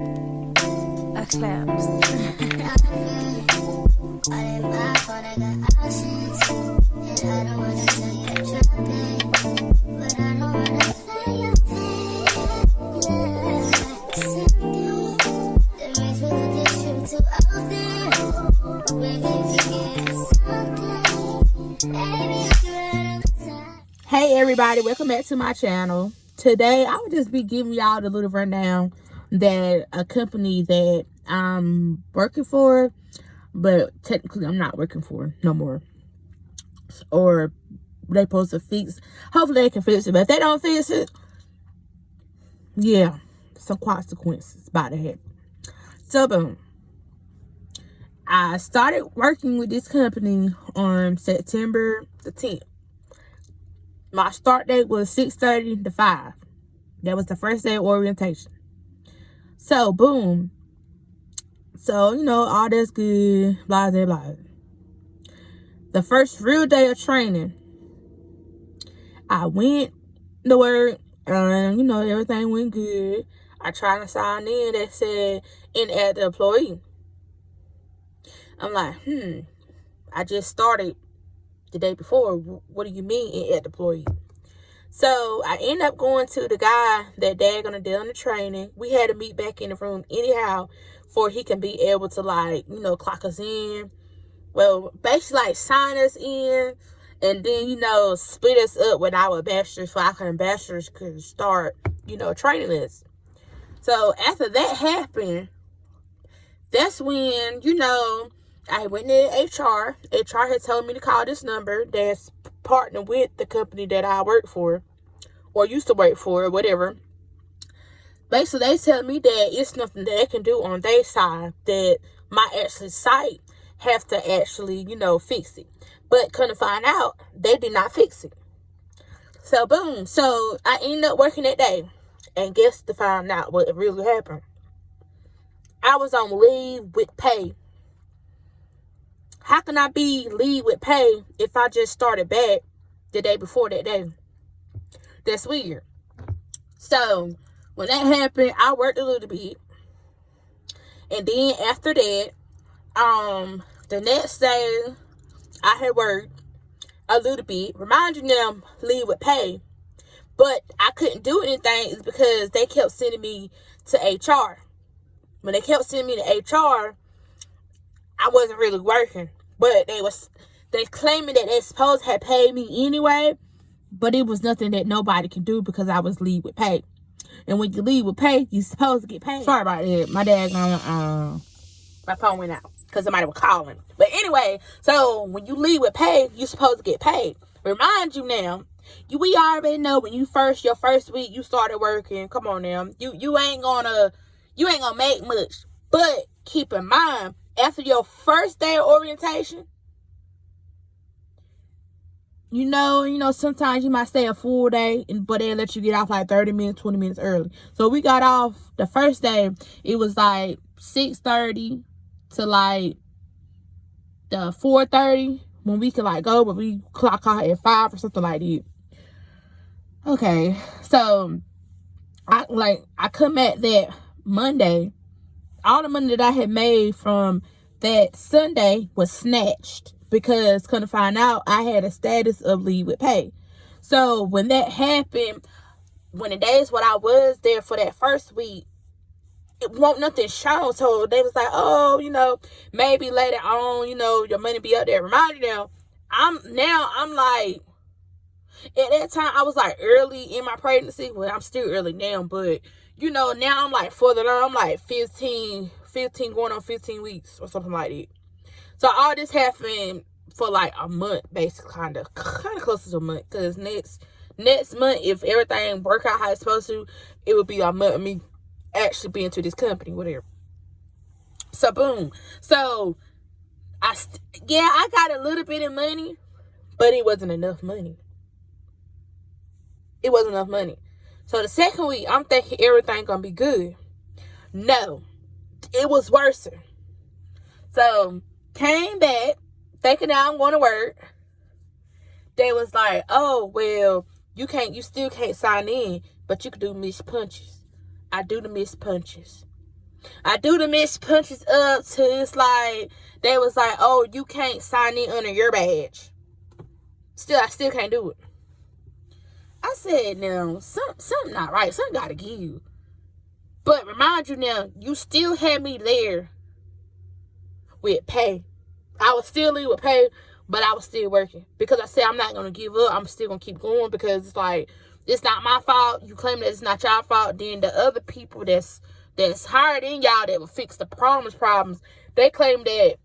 A claps. Hey everybody, welcome back to my channel. Today I will just be giving y'all the little rundown that a company that I'm working for, but technically I'm not working for no more, or they supposed to fix. Hopefully they can fix it, but if they don't fix it, yeah, some consequences about to happen. So boom, I started working with this company on September the 10th. My start date was 6:30 to 5. That was the first day of orientation. So, boom. So, all that's good. Blah, blah, blah. The first real day of training, I went to work and, everything went good. I tried to sign in. They said inactive employee. I'm like, I just started the day before. What do you mean inactive employee? So I ended up going to the guy that dad gonna do on the training. We had to meet back in the room anyhow for he can be able to clock us in. Well, basically sign us in and then, split us up with our ambassadors so our ambassadors could start, training us. So after that happened, that's when, I went to HR. HR had told me to call this number that's partnered with the company that I work for or used to work for or whatever. Basically, they tell me that it's nothing that they can do on their side, that my actual site have to actually, fix it. But couldn't find out, they did not fix it. So, boom. So, I ended up working that day. And guess to find out what really happened. I was on leave with pay. How can I be leave with pay if I just started back the day before that day? That's weird. So, when that happened, I worked a little bit. And then after that, the next day, I had worked a little bit. Reminding them leave with pay. But I couldn't do anything because they kept sending me to HR. When they kept sending me to HR, I wasn't really working. But they claiming that they supposed to have paid me anyway. But it was nothing that nobody can do because I was leave with pay. And when you leave with pay, you're supposed to get paid. Sorry about that. My dad my phone went out because somebody was calling. But anyway, so when you leave with pay, you're supposed to get paid. Remind you now, we already know when your first week you started working. Come on now. You ain't gonna make much. But keep in mind, after your first day of orientation, sometimes you might stay a full day, but they'll let you get off like 30 minutes, 20 minutes early. So we got off the first day. It was like 6:30 to like the 4:30 when we could go, but we clock out at 5 or something like that. Okay, so I come at that Monday. All the money that I had made from that Sunday was snatched because couldn't find out I had a status of leave with pay. So when that happened, when the days when I was there for that first week, it won't nothing shown. So they was like, oh, maybe later on, your money be up there. Remind them, I'm like, at that time I was like early in my pregnancy. Well, I'm still early now, but now I'm like further along. I'm like 15 going on 15 weeks or something like that. So all this happened for like a month, basically, kind of close to a month. Because next month, if everything work out how it's supposed to, it would be a month of me actually being to this company, whatever. So boom. So I got a little bit of money, but it wasn't enough money. It wasn't enough money. So the second week, I'm thinking everything gonna be good. No, it was worse. So came back thinking that I'm going to work. They was like, oh, well, you still can't sign in, but you can do missed punches. I do the missed punches. I do the missed punches up to, it's like, they was like, oh, you can't sign in under your badge. I still can't do it. I said, now, something not right. Something got to give you. But remind you now, you still had me there with pay. I was still leave with pay, but I was still working. Because I said I'm not going to give up. I'm still going to keep going because it's like, it's not my fault. You claim that it's not your fault. Then the other people that's higher than y'all that will fix the problems, they claim that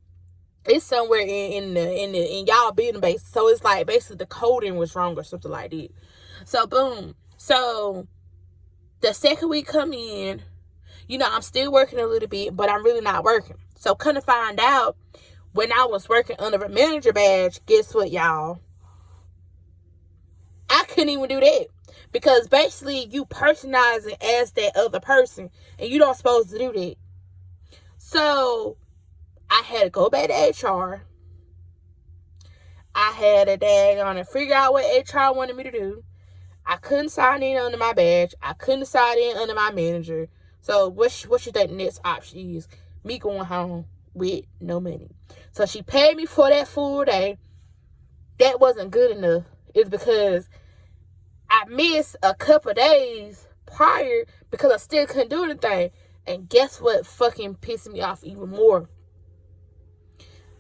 it's somewhere in y'all building base. So it's like basically the coding was wrong or something like that. So boom. So the second week come in, I'm still working a little bit, but I'm really not working. So come to find out, when I was working under a manager badge, guess what, y'all? I couldn't even do that. Because basically you personalizing as that other person, and you don't supposed to do that. So I had to go back to HR. I had a daggone to figure out what HR wanted me to do. I couldn't sign in under my badge. I couldn't sign in under my manager. So what you think the next option is? Me going home with no money. So she paid me for that full day. That wasn't good enough. It's because I missed a couple days prior because I still couldn't do anything. And guess what fucking pissed me off even more?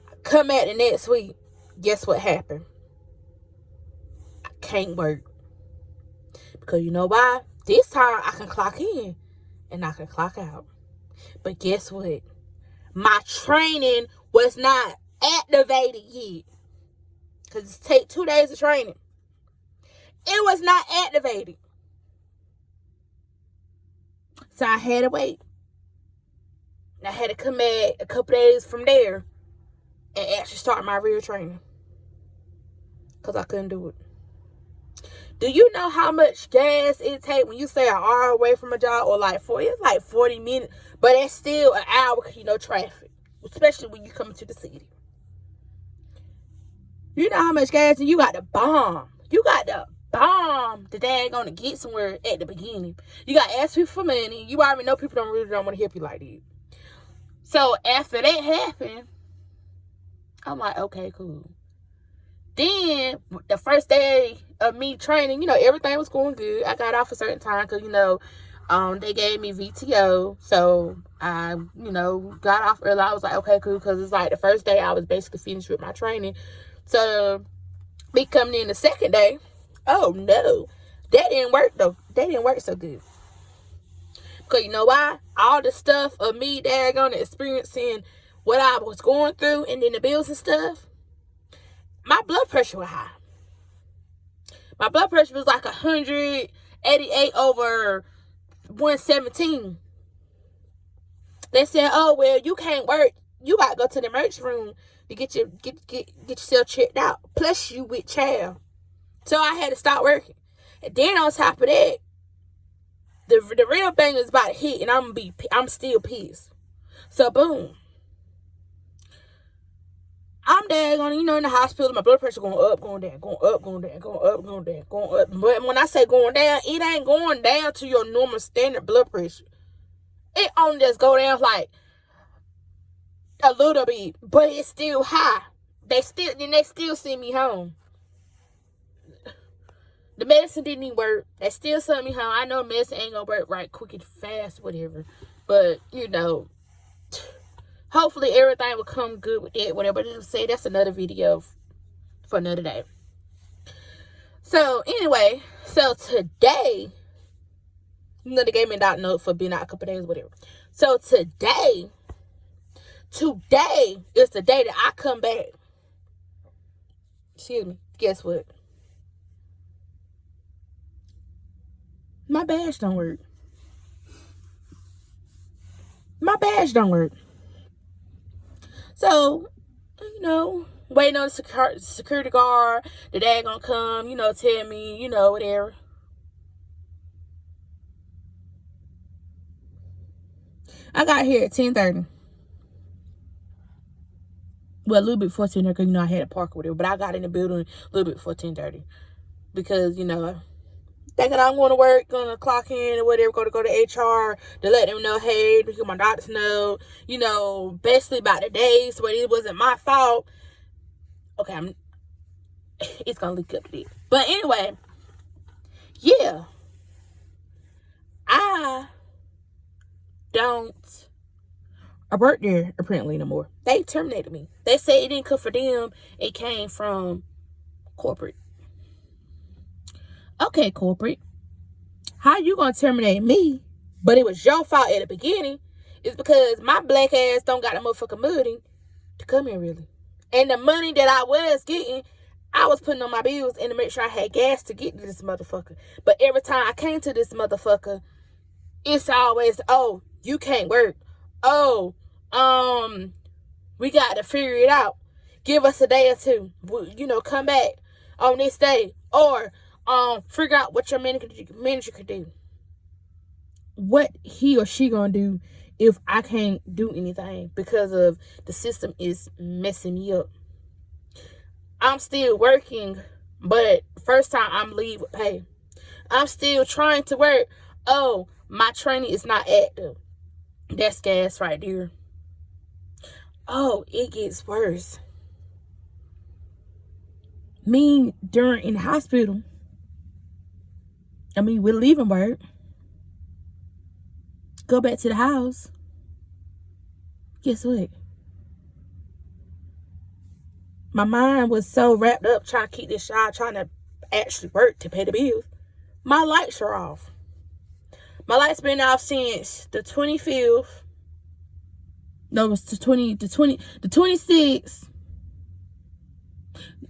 I come at the next week. Guess what happened? I can't work. Because you know why? This time I can clock in and I can clock out. But guess what? My training was not activated yet. Because it takes 2 days of training. It was not activated. So I had to wait. And I had to come back a couple days from there and actually start my real training. Because I couldn't do it. Do you know how much gas it takes when you say an hour away from a job, or it's like 40 minutes, but it's still an hour because traffic, especially when you come into the city. You know how much gas, and you got to bomb. You got to bomb the dag on to get somewhere at the beginning. You got to ask people for money. You already know people don't want to help you like that. So after that happened, I'm like, okay, cool. Then, the first day of me training, everything was going good. I got off a certain time because, they gave me VTO. So, I, got off early. I was like, okay, cool. Because it's like the first day I was basically finished with my training. So, me coming in the second day, oh, no. That didn't work, though. That didn't work so good. Because you know why? All the stuff of me, daggone, experiencing what I was going through and then the bills and stuff, my blood pressure was high. My blood pressure was like 188 over 117. They said, oh, well, you can't work. You got to go to the emergency room to get yourself checked out. Plus, you with child. So I had to stop working. And then on top of that, the real thing is about to hit, and I'm still pissed. So, boom. I'm daggone, in the hospital, my blood pressure going up, going down, going up, going down, going up, going down, going up. But when I say going down, it ain't going down to your normal standard blood pressure. It only just go down like a little bit, but it's still high. They still send me home. The medicine didn't even work. They still sent me home. I know medicine ain't gonna work right quick and fast, whatever. But, hopefully everything will come good with that, whatever. Just say that's another video for another day. So anyway, today, they gave me a dot note for being out a couple days, whatever. So today is the day that I come back. Excuse me. Guess what? My badge don't work. My badge don't work. So, waiting on the security guard, the dad gonna come, tell me, whatever. I got here at 10:30. Well, a little bit before 10:30, because, I had to park or whatever. But I got in the building a little bit before 10:30. Because, thinking I'm going to work, going to clock in or whatever, going to go to HR to let them know, hey, to get my doctor's note, basically about the days where it wasn't my fault. Okay, it's going to leak up a bit. But anyway, yeah, I don't work there apparently no more. They terminated me. They said it didn't come from them. It came from corporate. Okay, corporate. How you gonna terminate me? But it was your fault at the beginning. It's because my black ass don't got the motherfucking money to come here really. And the money that I was getting, I was putting on my bills and to make sure I had gas to get to this motherfucker. But every time I came to this motherfucker, it's always, oh, you can't work. Oh, we got to figure it out. Give us a day or two. Come back on this day. Or figure out what your manager could do. What he or she gonna do if I can't do anything because of the system is messing me up. I'm still working, but first time I'm leave with pay. I'm still trying to work. Oh, my training is not active. That's gas right there. Oh, it gets worse. Me during in the hospital. We're leaving work. Go back to the house. Guess what? My mind was so wrapped up trying to keep this job, trying to actually work to pay the bills. My lights are off. My lights been off since the 25th. No, it was the 26th.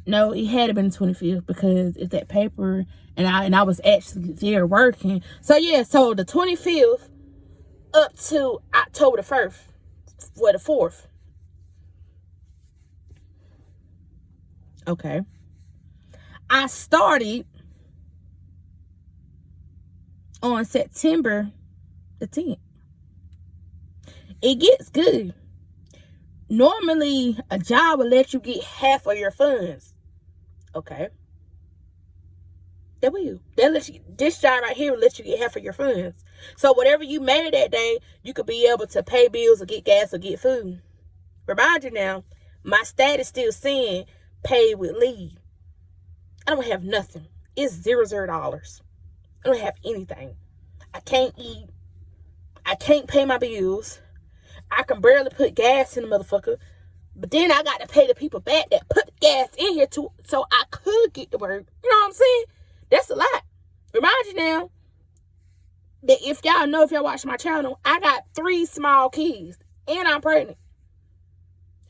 No, it had to been the 25th because it's that paper and I was actually there working. So yeah, so the 25th up to October the 1st. Well, the 4th. Okay. I started on September the 10th. It gets good. Normally, a job will let you get half of your funds. Okay. They will. This job right here will let you get half of your funds. So whatever you made that day, you could be able to pay bills or get gas or get food. Remind you now, my status still saying paid with leave. I don't have nothing. It's $0. I don't have anything. I can't eat. I can't pay my bills. I can barely put gas in the motherfucker. But then I got to pay the people back that put the gas in here too, so I could get to work. You know what I'm saying? That's a lot. Remind you now that if y'all watch my channel, I got 3 small kids and I'm pregnant.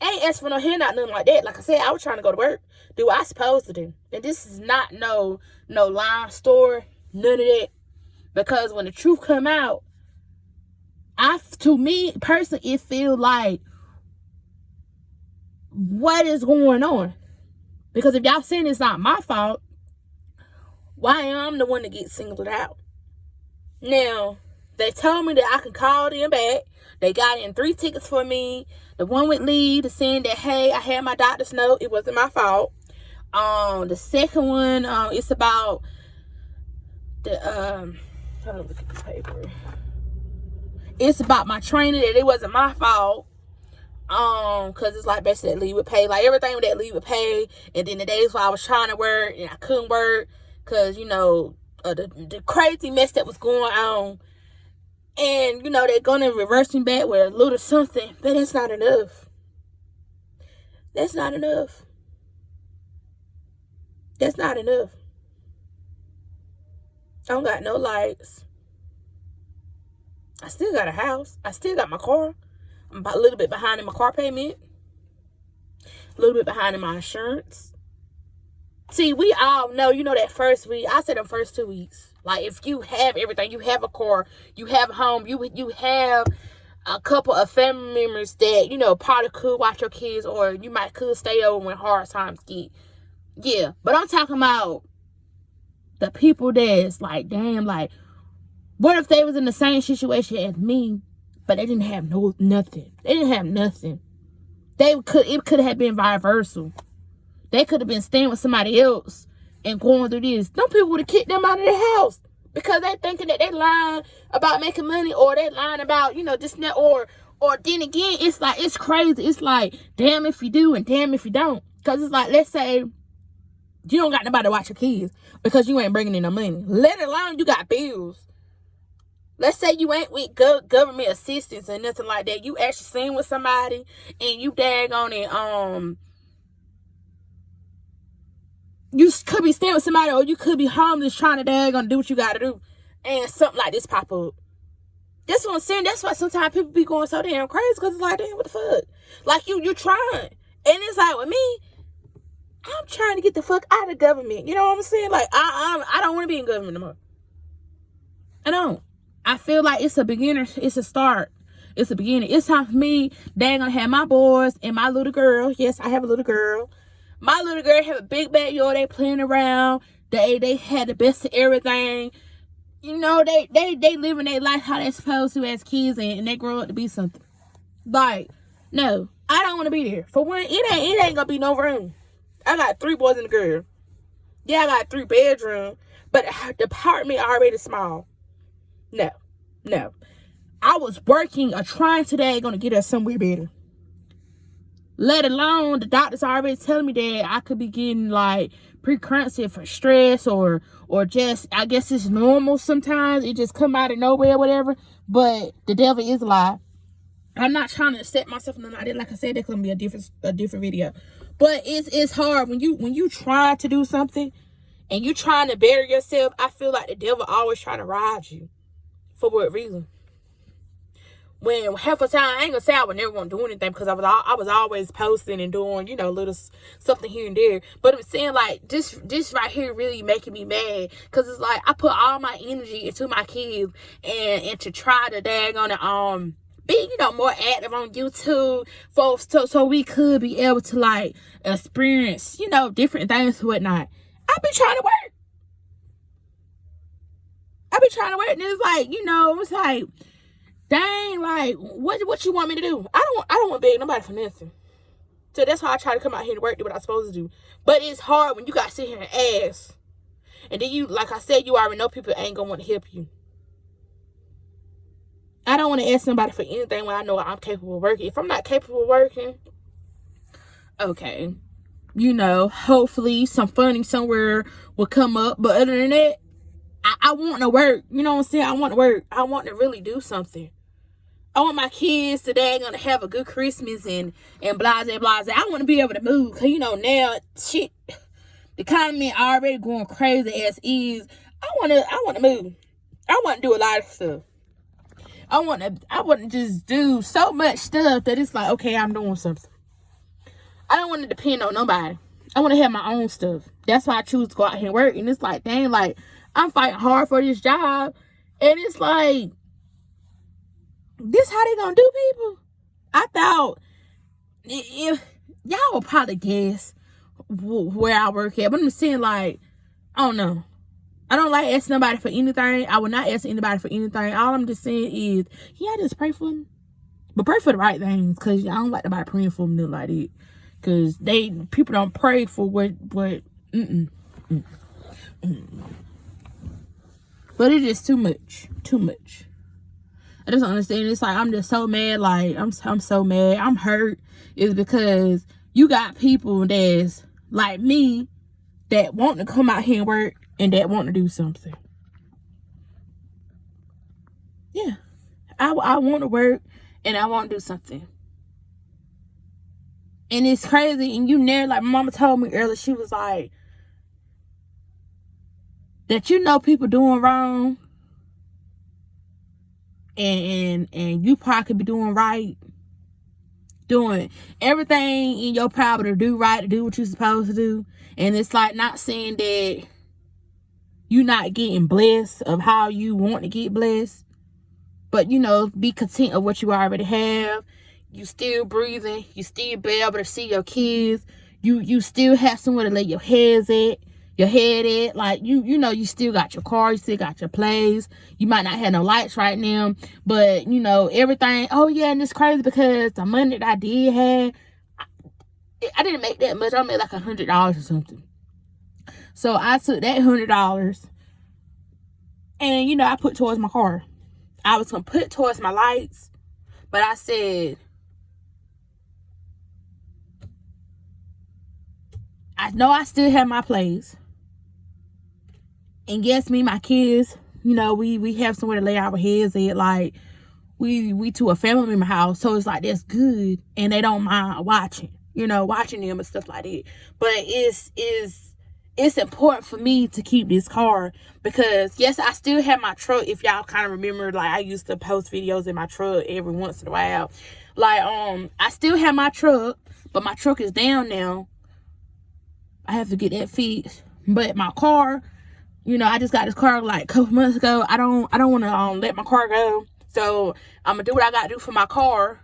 I ain't asked for no handout, nothing like that. Like I said, I was trying to go to work. Do what I supposed to do. And this is not no lying story, none of that. Because when the truth come out, to me personally, it feel like, what is going on? Because if y'all saying it's not my fault, why am I the one to get singled out? Now, they told me that I can call them back. They got in 3 tickets for me. The one with leave, the saying that, hey, I had my doctor's note. It wasn't my fault. The second one, it's about the, hold on, look at the paper. It's about my training, that it wasn't my fault. Cause it's like basically that leave with pay, like everything with that leave with pay. And then the days where I was trying to work and I couldn't work, cause the crazy mess that was going on. And they're gonna reverse me back with a little something, but that's not enough. That's not enough. That's not enough. I don't got no lights. I still got a house. I still got my car. I'm a little bit behind in my car payment. A little bit behind in my insurance. See, we all know, that first week. I said them first 2 weeks. Like, if you have everything, you have a car, you have a home, you have a couple of family members that, probably could watch your kids, or you could stay over when hard times get. Yeah, but I'm talking about the people that's like, damn, like, what if they was in the same situation as me, but they didn't have nothing. They didn't have nothing. It could have been vice versa. They could have been staying with somebody else and going through this. Them people would have kicked them out of their house because they thinking that they lying about making money, or they lying about, this and that, or then again, it's like, it's crazy. It's like, damn if you do and damn if you don't. Because it's like, let's say you don't got nobody to watch your kids because you ain't bringing in no money. Let alone you got bills. Let's say you ain't with government assistance or nothing like that. You actually staying with somebody and you daggone it, you could be staying with somebody, or you could be homeless trying to daggone do what you gotta do, and something like this pop up. That's what I'm saying. That's why sometimes people be going so damn crazy, because it's like, damn, what the fuck? Like, you're trying. And it's like, with me, I'm trying to get the fuck out of government. You know what I'm saying? Like, I don't want to be in government no more. I don't. I feel like it's a beginner. It's a start. It's a beginning. It's time for me. They're going to have my boys and my little girl. Yes, I have a little girl. My little girl have a big backyard. They playing around. They had the best of everything. They living their life how they supposed to as kids, and they grow up to be something. Like, no, I don't want to be there. For one, it ain't gonna be no room. I got 3 boys and a girl. Yeah, I got 3 bedrooms, but the apartment already small. No. I was working or trying today, gonna get us somewhere better. Let alone the doctors already telling me that I could be getting like preeclampsia for stress, or just, I guess it's normal sometimes. It just come out of nowhere, whatever. But the devil is a lie. I'm not trying to set myself in the idea. Like I said, that's gonna be a different video. But it's hard when you try to do something and you trying to better yourself. I feel like the devil always trying to ride you. For what reason? When half the time, I ain't gonna say I would never want to do anything, because I was always posting and doing, little something here and there. But I'm saying, like, this right here really making me mad, because it's like I put all my energy into my kids and to try to be more active on YouTube, folks, so we could be able to like experience different things and whatnot. I be trying to work. And it's like, it's like, dang, like, what you want me to do? I don't want to beg nobody for nothing. So that's why I try to come out here to work, do what I'm supposed to do. But it's hard when you got to sit here and ask. And then you, like I said, you already know people ain't going to want to help you. I don't want to ask somebody for anything when I know I'm capable of working. If I'm not capable of working, okay, hopefully some funding somewhere will come up. But other than that, I want to work. You know what I'm saying? I want to work. I want to really do something. I want my kids today going to have a good Christmas and blase. I want to be able to move. Because, now, shit, the economy already going crazy as is. I want to move. I want to do a lot of stuff. I want to just do so much stuff that it's like, okay, I'm doing something. I don't want to depend on nobody. I want to have my own stuff. That's why I choose to go out here and work. And it's like, dang, like, I'm fighting hard for this job. And it's like, this how they gonna do, people? I thought, if y'all will probably guess where I work at. But I'm saying, like, I don't know. I don't like asking nobody for anything. I will not ask anybody for anything. All I'm just saying is, y'all just pray for me. But pray for the right things. Because I don't like nobody praying for me like that. Because people don't pray for what But it's just too much. I just don't understand. It's like, I'm just so mad. Like, I'm so mad. I'm hurt. It's because you got people that's like me that want to come out here and work and that want to do something. Yeah. I want to work and I want to do something. And it's crazy. And like my mama told me earlier, she was like, that people doing wrong. And you probably could be doing right. Doing everything in your power to do right, to do what you're supposed to do. And it's like, not saying that you're not getting blessed of how you want to get blessed. But, be content of what you already have. You still breathing. You still be able to see your kids. You still have somewhere to lay your head at. Like, you still got your car. You still got your place. You might not have no lights right now. But, everything. Oh, yeah, and it's crazy because the money that I did have, I didn't make that much. I made like $100 or something. So I took that $100 and, you know, I put towards my car. I was going to put towards my lights, but I said, I know I still have my place. And yes, me, my kids, you know, we have somewhere to lay our heads at. Like, we to a family member house, so it's like that's good, and they don't mind watching, you know, watching them and stuff like that. But it's important for me to keep this car because yes, I still have my truck. If y'all kind of remember, like I used to post videos in my truck every once in a while. Like I still have my truck, but my truck is down now. I have to get that fixed. But my car, you know, I just got this car like a couple months ago. I don't want to let my car go. So I'm gonna do what I gotta do for my car.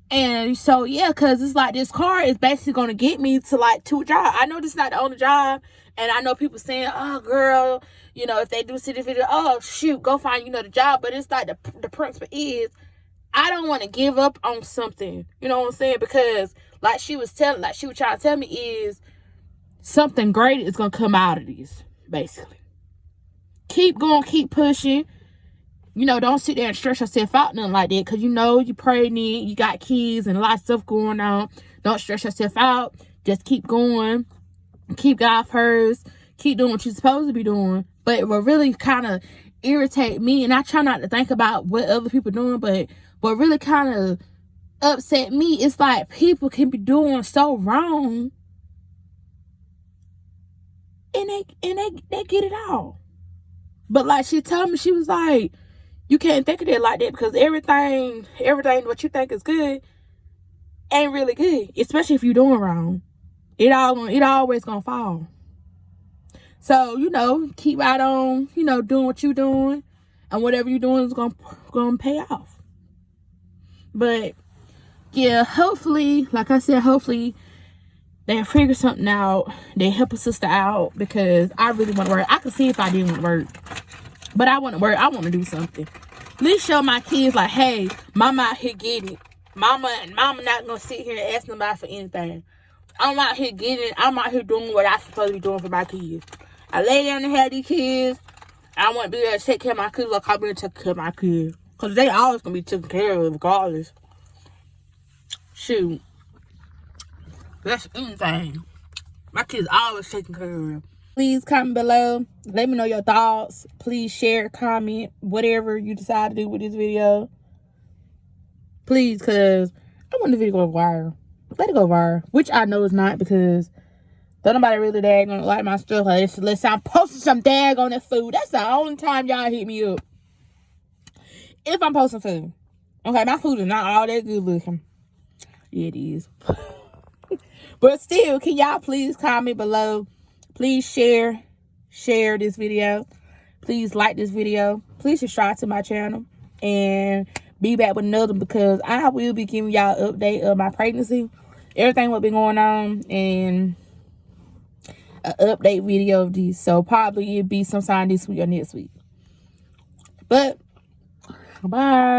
And so yeah, because it's like this car is basically gonna get me to like 2 jobs. I know this is not the only job, and I know people saying, oh girl, you know, if they do see the video, oh shoot, go find, you know, the job. But it's like the principle is I don't want to give up on something, you know what I'm saying? Because like she was trying to tell me is something great is gonna come out of this, basically. Keep going, keep pushing. You know, don't sit there and stress yourself out, nothing like that. Because, you know, you're pregnant, you got kids and a lot of stuff going on. Don't stress yourself out. Just keep going. Keep God first. Keep doing what you're supposed to be doing. But it will really kind of irritate me. And I try not to think about what other people are doing. But what really kind of upset me is like people can be doing so wrong. And they get it all. But like she told me, she was like, you can't think of it like that because everything what you think is good ain't really good, especially if you're doing wrong. It always gonna fall. So, you know, keep right on, you know, doing what you're doing, and whatever you're doing is gonna pay off. But yeah, hopefully, like I said, hopefully they figure something out. They help a sister out because I really want to work. I could see if I didn't want to work, but I want to work. I want to do something. At least show my kids like, hey, mama out here getting it. Mama not gonna sit here and ask nobody for anything. I'm out here getting it. I'm out here doing what I'm supposed to be doing for my kids. I lay down and have these kids. I want to be able to take care of my kids like I've been taking care of my kids. Because they always gonna be taken care of regardless. Shoot. That's anything. My kids always taken care of. Please comment below. Let me know your thoughts. Please share, comment, whatever you decide to do with this video. Please, because I want the video to go viral. Let it go viral. Which I know is not because don't nobody really gonna like my stuff. Unless I'm posting some dag on that food. That's the only time y'all hit me up. If I'm posting food. Okay, my food is not all that good looking. Yeah, it is. But still, can y'all please comment below? Please share this video. Please like this video. Please subscribe to my channel. And be back with another because I will be giving y'all an update of my pregnancy. Everything will be going on. And an update video of these. So probably it'll be sometime this week or next week. But, bye.